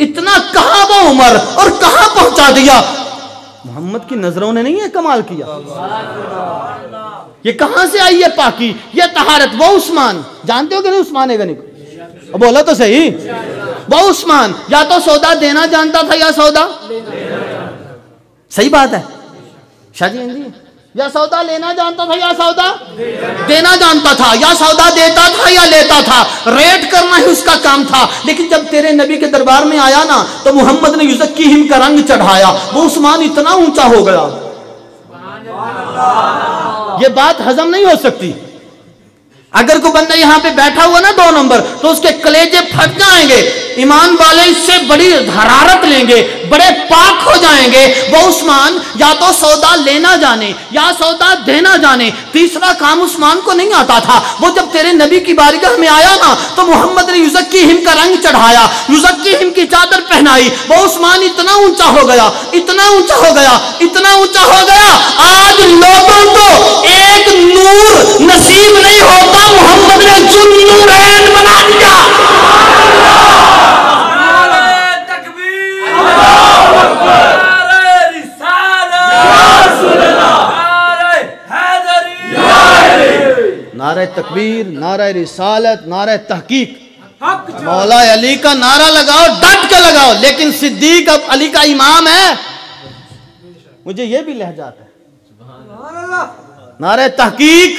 Speaker 1: اتنا کہاں وہ عمر اور کہاں پہنچا دیا. محمد کی نظروں نے نہیں یہ کمال کیا. یہ کہاں سے آئی ہے پاکی، یہ طہارت. وہ عثمان جانتے ہو کہ نہیں عثمان غنی کو؟ بولا تو صحیح. وہ عثمان یا تو سودا دینا جانتا تھا یا سودا، صحیح بات ہے شاہ جی، یا سودا لینا جانتا تھا یا سودا دینا جانتا تھا، یا سودا دیتا تھا یا لیتا تھا. ریٹ کرنا ہی اس کا کام تھا. لیکن جب تیرے نبی کے دربار میں آیا نا تو محمد نے یزکیہم کا رنگ چڑھایا. وہ عثمان اتنا اونچا ہو گیا، یہ بات ہضم نہیں ہو سکتی. اگر کوئی بندہ یہاں پہ بیٹھا ہوا نا 2 نمبر تو اس کے کلیجے پھٹ جائیں گے. ایمان والے اس سے بڑی حرارت لیں گے، بڑے پاک ہو جائیں گے. وہ عثمان یا تو سودا لینا جانے یا سودا دینا جانے، تیسرا کام عثمان کو نہیں آتا تھا. وہ جب تیرے نبی کی بارگاہ میں آیا نا تو محمد نے یزکیہم کا رنگ چڑھایا، یزکیہم کی چادر پہنائی. وہ عثمان اتنا اونچا ہو گیا، اتنا اونچا ہو گیا، اتنا اونچا ہو گیا. آج لوگوں کو ایک نور نصیب نہیں ہوتا، محمد نے ذوالنورین بنا دیا. نعرہ تکبیر، نعرہ رسالت، نعرہ تحقیق. مولا علی کا نعرہ لگاؤ، ڈٹ کے لگاؤ. لیکن صدیق اب علی کا امام ہے. مجھے یہ بھی لہجہ آتا ہے. نعرہ تحقیق،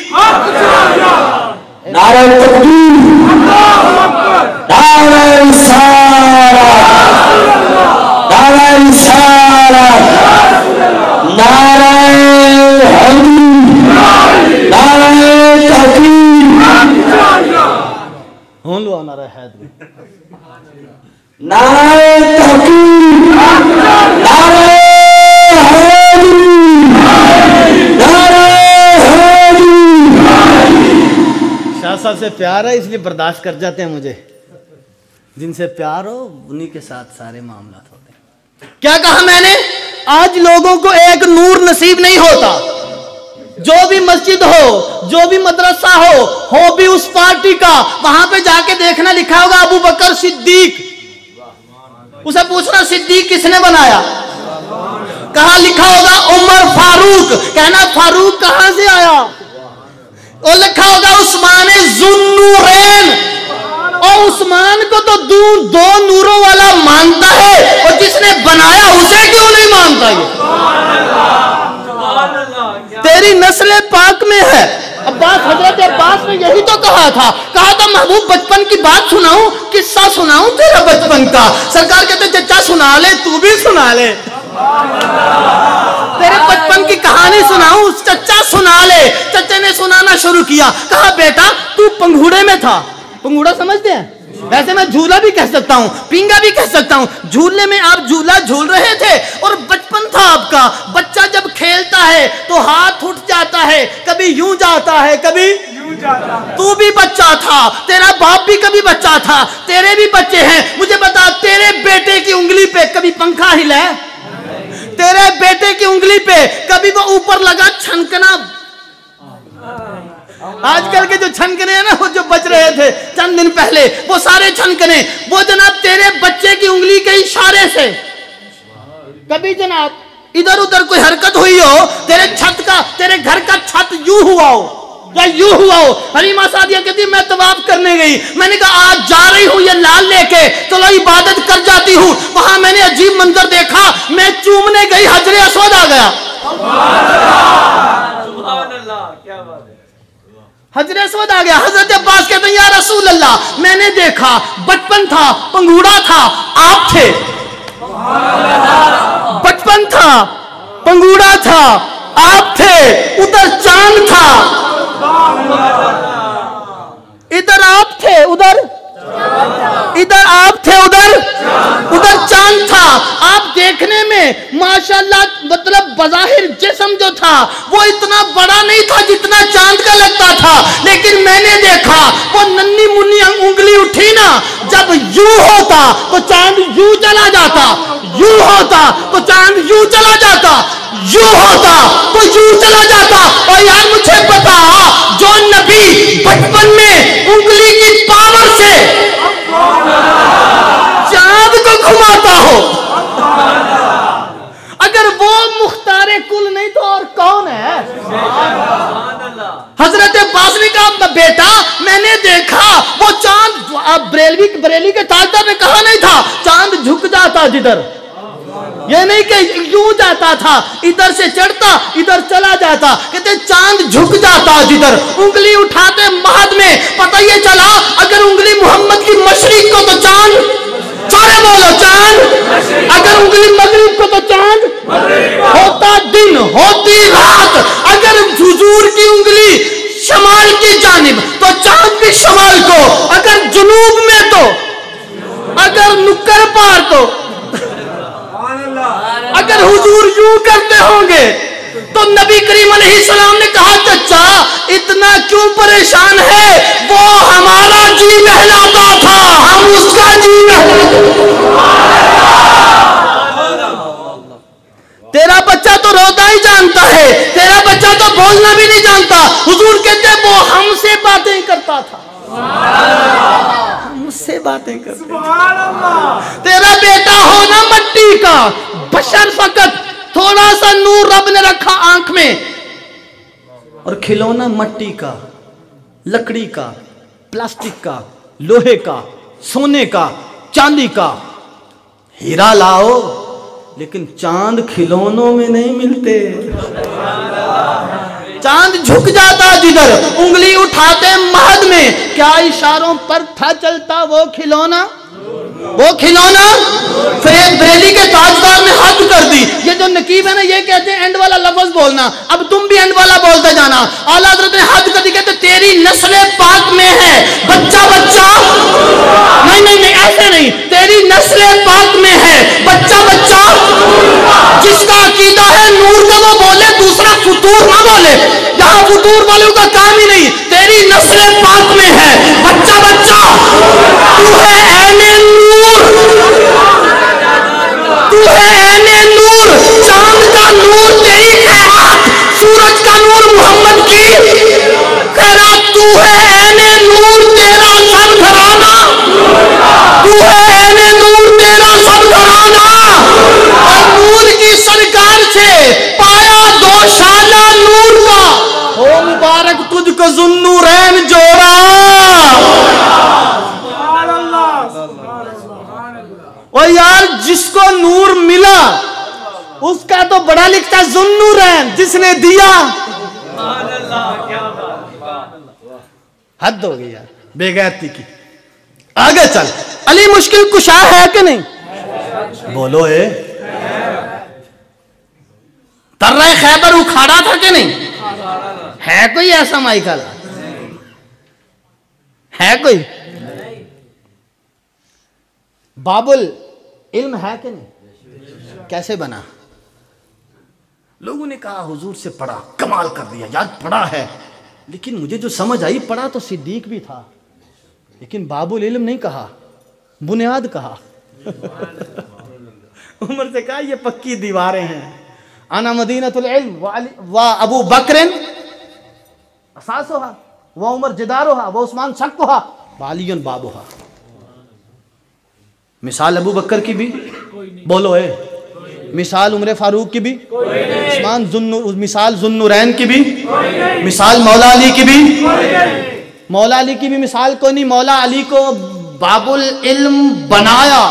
Speaker 2: نعرہ تکبیر، نعرہ رسالت، نعرہ رسالت، نعرہ حیدری، نعرہ تحقیق.
Speaker 1: ہون لو نعرہ حیدری،
Speaker 2: نعرہ تحقیق، نعرہ
Speaker 1: شاہ سے پیار ہے اس لیے برداشت کر جاتے ہیں. مجھے جن سے پیار ہو انہی کے ساتھ سارے معاملات ہوتے ہیں. کیا کہا میں نے؟ آج لوگوں کو ایک نور نصیب نہیں ہوتا. جو بھی مسجد ہو، جو بھی مدرسہ ہو بھی اس پارٹی کا، وہاں پہ جا کے دیکھنا لکھا ہوگا ابو بکر صدیق. اسے پوچھنا صدیق کس نے بنایا؟ کہاں لکھا ہوگا عمر فاروق، کہنا فاروق کہاں سے آیا؟ اور لکھا ہوگا عثمان ذوالنورین. اور عثمان کو تو 2 نوروں والا مانتا ہے، اور جس نے بنایا اسے کیوں نہیں مانتا؟ یہ تیری نسل پاک میں ہے. حضرت عباس نے یہی تو کہا تھا محبوب بچپن کی بات سناؤں، قصہ سناؤں تیرا بچپن کا؟ سرکار کہتے چچا سنا لے، تو بھی سنا لے. تیرے بچپن کی کہانی سناؤں؟ چچا سنا لے. چچے نے سنانا شروع کیا. کہا بیٹا تو پنگھوڑے میں تھا. پنگھوڑا سمجھتے ہیں؟ ویسے میں جھولا بھی کہہ سکتا ہوں، پینگا بھی کہہ سکتا ہوں. جھولنے میں آپ جھولا جھول رہے تھے اور بچپن تھا آپ کا. بچہ جب کھیلتا ہے تو ہاتھ اٹھ جاتا ہے، کبھی یوں جاتا ہے کبھی یوں جاتا ہے. تو بھی بچہ تھا، تیرا باپ بھی کبھی بچہ تھا، تیرے بھی بچے ہیں. مجھے بتا تیرے بیٹے کی انگلی پہ کبھی پنکھا ہلا ہے؟ تیرے بیٹے کی انگلی پہ کبھی وہ اوپر لگا چھنکنا؟ آج کل کے جو چھنکنے ہیں نا، وہ جو بج رہے تھے چند دن پہلے، وہ سارے چھنکنے وہ جناب تیرے بچے کی انگلی کے اشارے سے. کبھی جناب ادھر ادھر کوئی حرکت ہوئی ہو، تیرے گھر کا چھت یوں ہوا ہو یا یوں ہوا ہو. حلیمہ سعدیہ کہتی میں طواف کرنے گئی، میں نے کہا آج جا رہی ہوں یہ لال لے کے، چلو عبادت کر جاتی ہوں. وہاں میں نے عجیب منظر دیکھا، میں چومنے گئی، حجر اسود آ گیا. حجر اسود آ گیا. حضرت عباس کہتے ہیں یا رسول اللہ میں نے دیکھا، بچپن تھا، پنگوڑا تھا، آپ تھے. بچپن تھا، پنگوڑا تھا، آپ تھے. ادھر چاند تھا، ادھر آپ تھے، ادھر آپ تھے، ادھر چاند تھا. آپ دیکھنے میں ماشاءاللہ مطلب بظاہر جسم جو تھا وہ اتنا بڑا نہیں تھا جتنا چاند کا لگتا تھا. لیکن میں نے دیکھا وہ ننھی منی انگلی اٹھی نا، جب یوں ہوتا تو چاند یوں چلا جاتا، یوں ہوتا تو چاند یوں چلا جاتا، یوں ہوتا تو یوں چلا جاتا. اور یار مجھے بتا، جو نبی بچپن میں انگلی کی پاور سے چاند کو گھما حضرت عباس نے کہا بیٹا میں نے دیکھا وہ چاند، بریلی کے تاجدار نے کہا نہیں تھا چاند جھک جاتا جدھر، یہ نہیں کہ یوں جاتا تھا، ادھر سے چڑھتا ادھر چلا جاتا، کہتے چاند جھک جاتا جدھر، انگلی اٹھاتے مہد میں، پتہ یہ چلا اگر انگلی محمد کی مشرق کو تو چاند، سارے بولو چاند، اگر انگلی مغرب کو تو چاند ہوتا دن ہوتی رات، اگر حضور کی انگلی شمال کی جانب تو چاند بھی شمال کو، اگر جنوب میں تو، اگر نکر پار تو، اگر حضور یوں کرتے ہوں گے تو نبی کریم علیہ السلام نے کہا چچا اتنا کیوں پریشان ہے، وہ ہمارا جی بہلاتا تھا ہم اس کا جی بہلاتا، تیرا بچہ تو روتا ہی جانتا ہے، تیرا بچہ تو بولنا بھی نہیں جانتا، حضور کہتے وہ ہم سے باتیں کرتا تھا، ہم سے باتیں کرتا تھا، تیرا بیٹا ہونا مٹی کا بشر، فقط تھوڑا سا نور رب نے رکھا آنکھ میں، اور کھلونا مٹی کا، لکڑی کا، پلاسٹک کا، لوہے کا، سونے کا، چاندی کا، ہیرا لاؤ لیکن چاند کھلونوں میں نہیں ملتے، چاند جھک جاتا جدھر، انگلی اٹھاتے مہد میں، کیا اشاروں پر تھا چلتا وہ کھلونا، وہ کھلونا، بریلی کے تاجدار نے حد کر دی، یہ جو نقیب ہے نا یہ کہتے ہیں اینڈ والا لفظ بولنا، اب تم بھی اینڈ والا بولتے جانا، اعلیٰ حضرت نے حد کر دی، کہتے تیری نسل پاک میں ہے بچہ بچہ، نہیں ایسے نہیں، تیری نسل پاک میں ہے بچہ بچہ، جس کا عقیدہ ہے نور کا وہ بولے، دوسرا فطور نہ بولے، یہاں فطور والوں کا کام ہی نہیں، تیری نسل پاک میں ہے بچہ بچہ، تو ہے عین نور، تو ہے عین نور، چاند کا نور تیری خیرات، سورج کا نور محمد کی خیرات، تو ہے عین نور تیرا سب گھرانہ، تو ہے عین نور تیرا سب گھرانہ، اور نور کی سرکار سے پایا دو شالہ نور کا، او مبارک تجھ کو ذوالنورین جوڑا، اور یار جس کو نور ملا اس کا تو بڑا لکھتا ذوالنورین، جس نے دیا حد ہو گئی یار بے غیرتی کی، آگے چل، علی مشکل کشا ہے کہ نہیں، بولو اے، ترہ خیبر اکھاڑا تھا کہ نہیں، ہے کوئی ایسا مائیکل، ہے کوئی، بابل علم ہے کہ نہیں، کیسے بنا، لوگوں نے کہا حضور سے پڑھا، کمال کر دیا یار پڑھا ہے، لیکن مجھے جو سمجھ آئی پڑھا تو صدیق بھی تھا، لیکن باب العلم نہیں کہا، بنیاد کہا، عمر سے کہا یہ پکی دیواریں ہیں، انا مدینۃ العلم و ابو بکر اساسها و عمر جدارها و عثمان سقفها و علی بابها، مثال ابو بکر کی بھی بولو اے، مثال عمر فاروق کی بھی، مثال ذوالنورین کی بھی، مثال مولا علی کی بھی، مولا علی کی بھی مثال کوئی نہیں، مولا علی کو باب العلم بنایا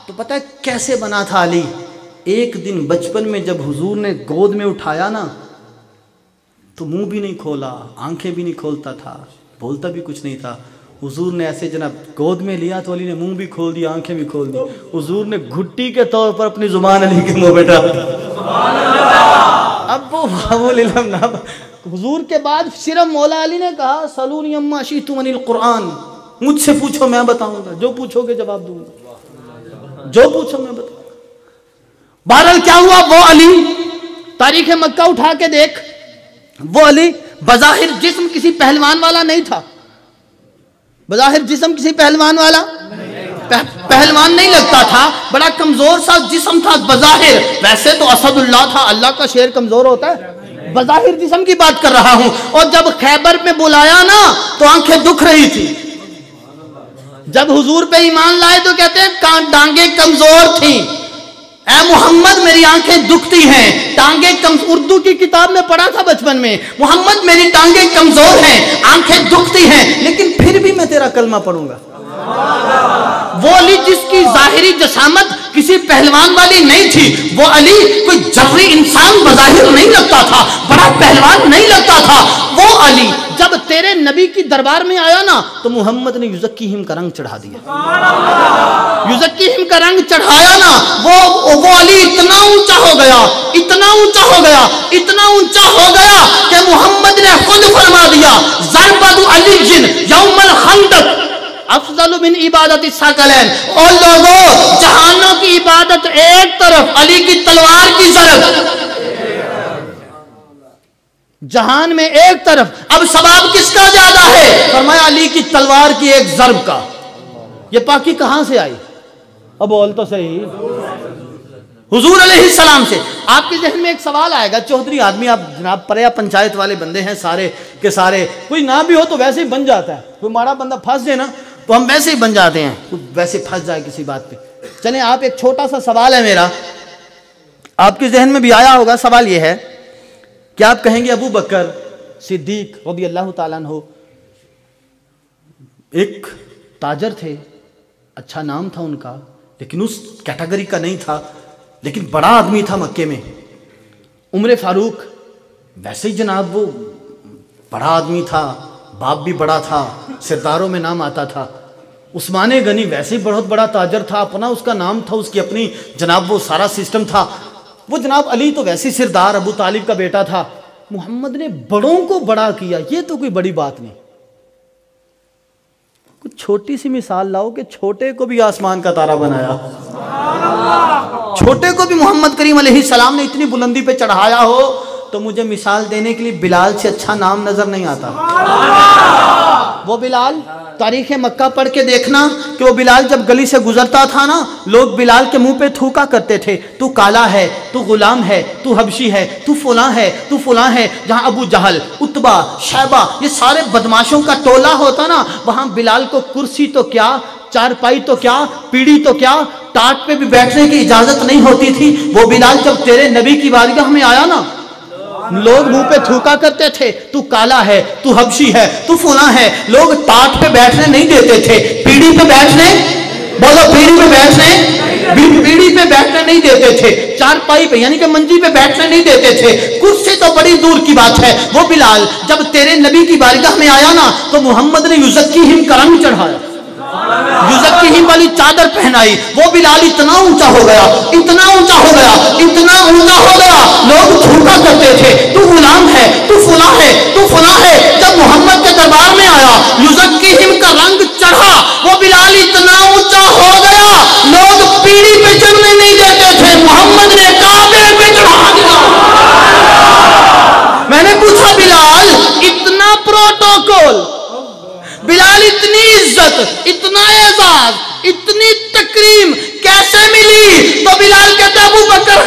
Speaker 1: تو پتہ ہے کیسے بنا تھا علی، ایک دن بچپن میں جب حضور نے گود میں اٹھایا نا تو منہ بھی نہیں کھولا، آنکھیں بھی نہیں کھولتا تھا، بولتا بھی کچھ نہیں تھا، حضور نے ایسے جناب گود میں لیا تو علی نے منہ بھی کھول دیا، آنکھیں بھی کھول دی، حضور نے گھٹی کے طور پر اپنی زبان علی کے منہ بیٹھا، اب وہ باب العلم نہ، حضور کے بعد صرف مولا علی نے کہا سلونی اما شئتم عن القرآن، مجھ سے پوچھو میں بتاؤں گا، جو پوچھو گے جواب دوں گا، جو پوچھو میں بتاؤں گا۔ بہرحال کیا ہوا، وہ علی تاریخ مکہ اٹھا کے دیکھ، وہ علی بظاہر جسم کسی پہلوان والا نہیں تھا، بظاہر جسم کسی پہلوان والا پہلوان نہیں لگتا تھا، بڑا کمزور سا جسم تھا بظاہر، ویسے تو اسد اللہ تھا، اللہ کا شیر کمزور ہوتا ہے، بظاہر جسم کی بات کر رہا ہوں، اور جب خیبر میں بلایا نا تو آنکھیں دکھ رہی تھی، جب حضور پہ ایمان لائے تو کہتے ہیں ڈانگیں کمزور تھیں، اے محمد میری آنکھیں دکھتی ہیں، ٹانگیں اردو کی کتاب میں پڑھا تھا بچپن میں، محمد میری ٹانگیں کمزور ہیں، آنکھیں دکھتی ہیں، لیکن پھر بھی میں تیرا کلمہ پڑھوں گا۔ وہ علی جس کی ظاہری جسامت کسی پہلوان والی نہیں تھی، وہ علی کوئی جبری انسان بظاہر نہیں لگتا تھا، بڑا پہلوان نہیں لگتا تھا، وہ علی جب تیرے نبی کی دربار میں آیا نا تو محمد نے یزکیہم کا رنگ چڑھا دیا، یزکیہم کا رنگ چڑھایا نا، وہ علی اتنا اونچا ہو گیا، اتنا اونچا ہو گیا، اتنا اونچا ہو گیا کہ محمد نے خود فرما دیا ضربت علی یوم الخندق افضل من عبادت الثقلین، اور لوگوں جہانوں کی عبادت ایک طرف، علی کی تلوار کی ضرب جہان میں ایک طرف، اب ثواب کس کا زیادہ ہے؟ فرمایا علی کی تلوار کی ایک ضرب کا۔ یہ پاکی کہاں سے آئی؟ اب بول تو صحیح، حضور علیہ السلام سے۔ آپ کے ذہن میں ایک سوال آئے گا، چودھری آدمی آپ جناب پریا پنچایت والے بندے ہیں سارے کے سارے، کوئی نہ بھی ہو تو ویسے ہی بن جاتا ہے، کوئی ماڑا بندہ پھنس جائے نا تو ہم ویسے ہی بن جاتے ہیں، ویسے پھنس جائے کسی بات پہ۔ چلیں آپ ایک چھوٹا سا سوال ہے میرا، آپ کے ذہن میں بھی آیا ہوگا، سوال یہ ہے کہ آپ کہیں گے ابو بکر صدیق رضی اللہ تعالیٰ عنہ ایک تاجر تھے، اچھا نام تھا ان کا، لیکن اس کیٹیگری کا نہیں تھا، لیکن بڑا آدمی تھا مکے میں۔ عمر فاروق ویسے ہی جناب وہ بڑا آدمی تھا، باپ بھی بڑا تھا، سرداروں میں نام آتا تھا۔ عثمان غنی ویسے ہی بہت بڑا تاجر تھا، اپنا اس کا نام تھا، اس کی اپنی جناب وہ سارا سسٹم تھا۔ وہ جناب علی تو ویسے ہی سردار ابو طالب کا بیٹا تھا۔ محمد نے بڑوں کو بڑا کیا، یہ تو کوئی بڑی بات نہیں۔ کچھ چھوٹی سی مثال لاؤ کہ چھوٹے کو بھی آسمان کا تارا بنایا، چھوٹے کو بھی محمد کریم علیہ السلام نے اتنی بلندی پہ چڑھایا ہو، تو مجھے مثال دینے کے لیے بلال سے اچھا نام نظر نہیں آتا۔ وہ بلال تاریخ مکہ پڑھ کے دیکھنا کہ وہ بلال جب گلی سے گزرتا تھا نا، لوگ بلال کے منہ پہ تھوکا کرتے تھے، تو کالا ہے، تو غلام ہے، تو حبشی ہے، تو فلاں ہے، تو فلاں ہے۔ جہاں ابو جہل، عتبہ، شیبہ یہ سارے بدماشوں کا ٹولہ ہوتا نا، وہاں بلال کو کرسی تو کیا، چارپائی تو کیا، پیڑھی تو کیا، ٹاٹ پہ بھی بیٹھنے کی اجازت نہیں ہوتی تھی۔ وہ بلال جب تیرے نبی کی بارگاہ میں آیا نا، لوگ منہ پہ تھوکا کرتے تھے، تو کالا ہے، تو حبشی ہے، تو فلاں ہے۔ لوگ ٹاٹ پہ بیٹھنے نہیں دیتے تھے، پیڑھی پہ بیٹھنے، بولو پیڑھی پہ بیٹھنے، پیڑھی پہ بیٹھنے نہیں دیتے تھے، چارپائی پہ یعنی کہ منجی پہ بیٹھنے نہیں دیتے تھے، کرسی تو بڑی دور کی بات ہے۔ وہ بلال جب تیرے نبی کی بارگاہ میں آیا نا تو محمد نے یزکیہم کا رنگ چڑھایا، یزکیہم والی چادر پہنائی۔ وہ بلال اتنا اونچا ہو گیا، اتنا اونچا ہو گیا، اتنا اونچا ہو گیا، لوگ تھوکا کرتے تھے، تو غلام ہے، تو فلاں ہے، تو فلاں ہے۔ جب محمد کے دربار میں آیا، یزکیہم کا رنگ چڑھا، وہ بلال اتنا اونچا ہو گیا، لوگ پیڑھی پہ چڑھنے نہیں دیتے تھے، محمد نے کعبے پہ چڑھا دیا۔ میں نے پوچھا بلال اتنا پروٹوکول، بلال اتنی عزت، اتنا اعزاز، اتنی تکریم کیسے ملی؟ تو بلال کہتا ہے ابو بکر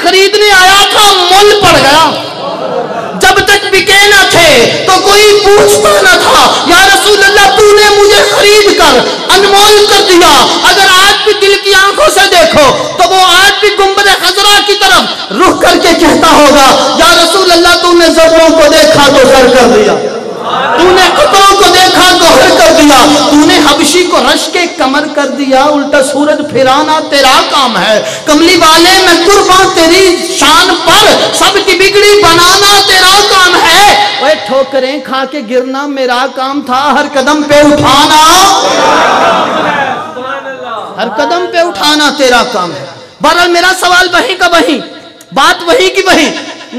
Speaker 1: خریدنے آیا تھا، مول پڑ گیا، جب تک بکے نہ تھے تو کوئی پوچھتا نہ تھا، یا رسول اللہ تو نے مجھے خرید کر انمول کر دیا۔ اگر آج بھی دل کی آنکھوں سے دیکھو تو وہ آج بھی گنبد خضرا کی طرف رخ کر کے کہتا ہوگا، یا رسول اللہ تو نے زروں کو دیکھا تو زر کر دیا، تو نے قطروں کو دیکھا گوہر کر دیا، تو نے حبشی کو رش کے کمر کر دیا، الٹا سورج پھرانا تیرا کام ہے، کملی والے میں قربان تیری شان پر، سب کی بگڑی بنانا تیرا کام ہے۔ اوے ٹھوکریں کھا کے گرنا میرا کام تھا، ہر قدم پہ اٹھانا، ہر قدم پہ اٹھانا تیرا کام ہے۔ بہرحال میرا سوال وہیں کا وہیں، بات وہیں کی وہیں،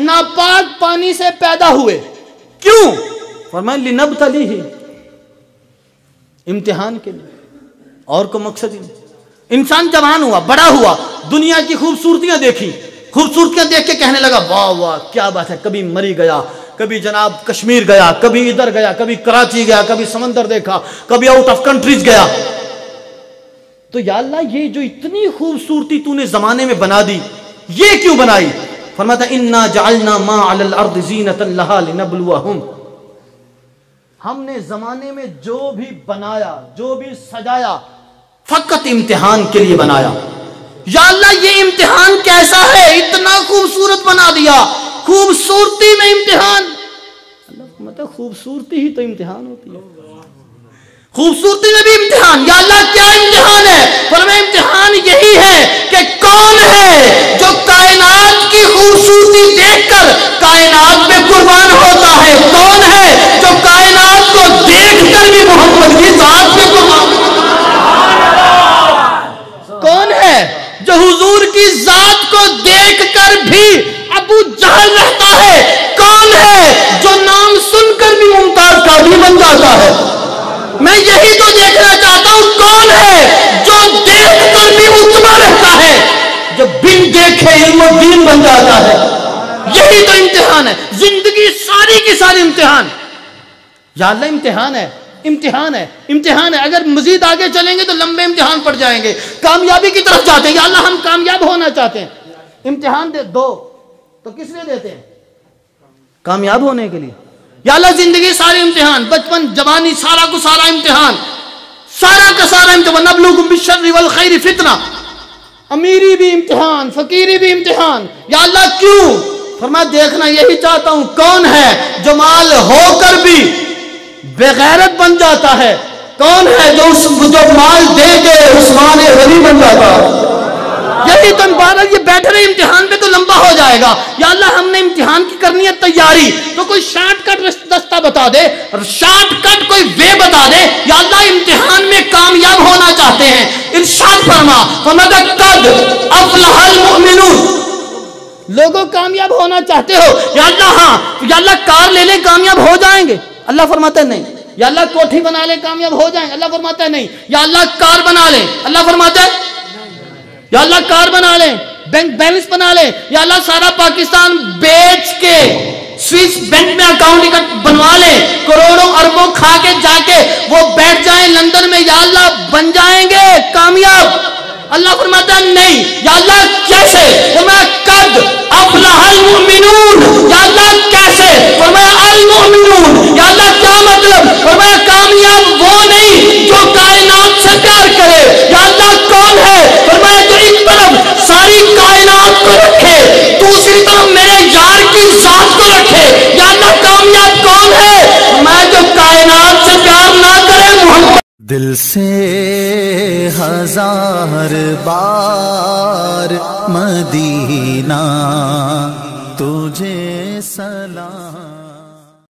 Speaker 1: ناپاک پانی سے پیدا ہوئے، کیوں؟ فرمایا لنبتلیہ، امتحان کے لیے، اور کو مقصد ہی نہیں۔ انسان جوان ہوا، بڑا ہوا، دنیا کی خوبصورتیاں دیکھی، خوبصورتیاں دیکھ کے کہنے لگا واہ واہ کیا بات ہے، کبھی مری گیا، کبھی جناب کشمیر گیا، کبھی ادھر گیا، کبھی کراچی گیا، کبھی سمندر دیکھا، کبھی آؤٹ آف کنٹریز گیا۔ تو یا اللہ یہ جو اتنی خوبصورتی تو نے زمانے میں بنا دی، یہ کیوں بنائی؟ فرماتا انا جعلنا ما علی الارض زینۃ لہا لنبلوہم، ہم نے زمانے میں جو بھی بنایا، جو بھی سجایا، فقط امتحان کے لیے بنایا۔ یا اللہ یہ امتحان کیسا ہے، اتنا خوبصورت بنا دیا، خوبصورتی میں امتحان۔ اللہ مطلب خوبصورتی ہی تو امتحان ہوتی ہے، خوبصورتی میں بھی امتحان۔ یا اللہ کیا امتحان ہے؟ فرمایا امتحان یہی ہے کہ کون ہے جو کائنات کی خوبصورتی دیکھ کر کائنات میں قربان ہوتا ہے، کون ہے جو کائنات کو دیکھ کر بھی محمد کی ذات میں قربان ہوتا ہے، کون ہے جو حضور کی ذات کو دیکھ کر بھی ابو جہل رہتا ہے، کون ہے جو نام سن کر بھی ممتاز قادری بن جاتا ہے۔ میں یہی تو دیکھنا چاہتا ہوں، کون ہے جو دیکھ کر بھی اتما رہتا ہے، جو بن دیکھے علم و دین بن جاتا ہے۔ یہی تو امتحان ہے، زندگی ساری کی ساری امتحان۔ یا اللہ امتحان ہے، امتحان ہے، امتحان ہے۔ اگر مزید آگے چلیں گے تو لمبے امتحان پڑ جائیں گے، کامیابی کی طرف جاتے ہیں۔ یا اللہ ہم کامیاب ہونا چاہتے ہیں، امتحان دو تو کس لیے دیتے ہیں؟ کامیاب ہونے کے لیے۔ یا اللہ زندگی ساری امتحان، بچپن جوانی سارا کو سارا امتحان، سارا کا سارا امتحان۔ نبلوکم بالشر والخیر فتنہ، امیری بھی امتحان، فقیری بھی امتحان۔ یا اللہ کیوں؟ فرمایا دیکھنا یہی چاہتا ہوں، کون ہے جو مال ہو کر بھی بغیرت بن جاتا ہے، کون ہے جو مال دے کے عثمان غنی بن جاتا ہے۔ یہی تو مبارک، یہ بیٹھ رہے امتحان پہ تو لمبا ہو جائے گا۔ یا اللہ ہم نے امتحان کی کرنی ہے تیاری، تو کوئی شارٹ کٹ رستہ بتا دے، شارٹ کٹ کوئی وے بتا دے۔ یا اللہ امتحان میں کامیاب ہونا چاہتے ہیں، ارشاد فرما قد افلح المؤمنون، لوگوں کامیاب ہونا چاہتے ہو؟ یا اللہ ہاں، یا اللہ کار لے لیں کامیاب ہو جائیں گے؟ اللہ فرماتا ہے نہیں۔ یا اللہ کوٹھی بنا لیں کامیاب ہو جائیں گے؟ اللہ فرماتا ہے نہیں۔ یا اللہ کار بنا لیں؟ اللہ فرماتا ہے یا اللہ کار بنا لیں، بینک بیلنس بنا لیں؟ یا اللہ سارا پاکستان بیچ کے سوئس بینک میں اکاؤنٹ بنوا لیں، کروڑوں اربوں کھا کے جا کے وہ بیٹھ جائیں لندن میں؟ یا اللہ بن جائیں گے کامیاب؟ اللہ فرماتا ہے نہیں۔ یا اللہ کیسے؟ فرمایا قد افلح المؤمنون۔ یا اللہ کیسے؟ فرمایا المؤمنون۔ یا اللہ کیا مطلب؟ فرمایا کامیاب وہ نہیں جو کائنات سے پیار کرے۔ یا اللہ کون ہے؟ فرمایا جو ایک طرف ساری کائنات کو رکھے، دوسری طرف میرے یار کی ذات کو رکھے۔ یا اللہ کامیاب کون ہے؟ فرمایا جو کائنات سے پیار نہ کرے، محمد۔
Speaker 3: دل سے ہزار بار مدینہ تجھے سلام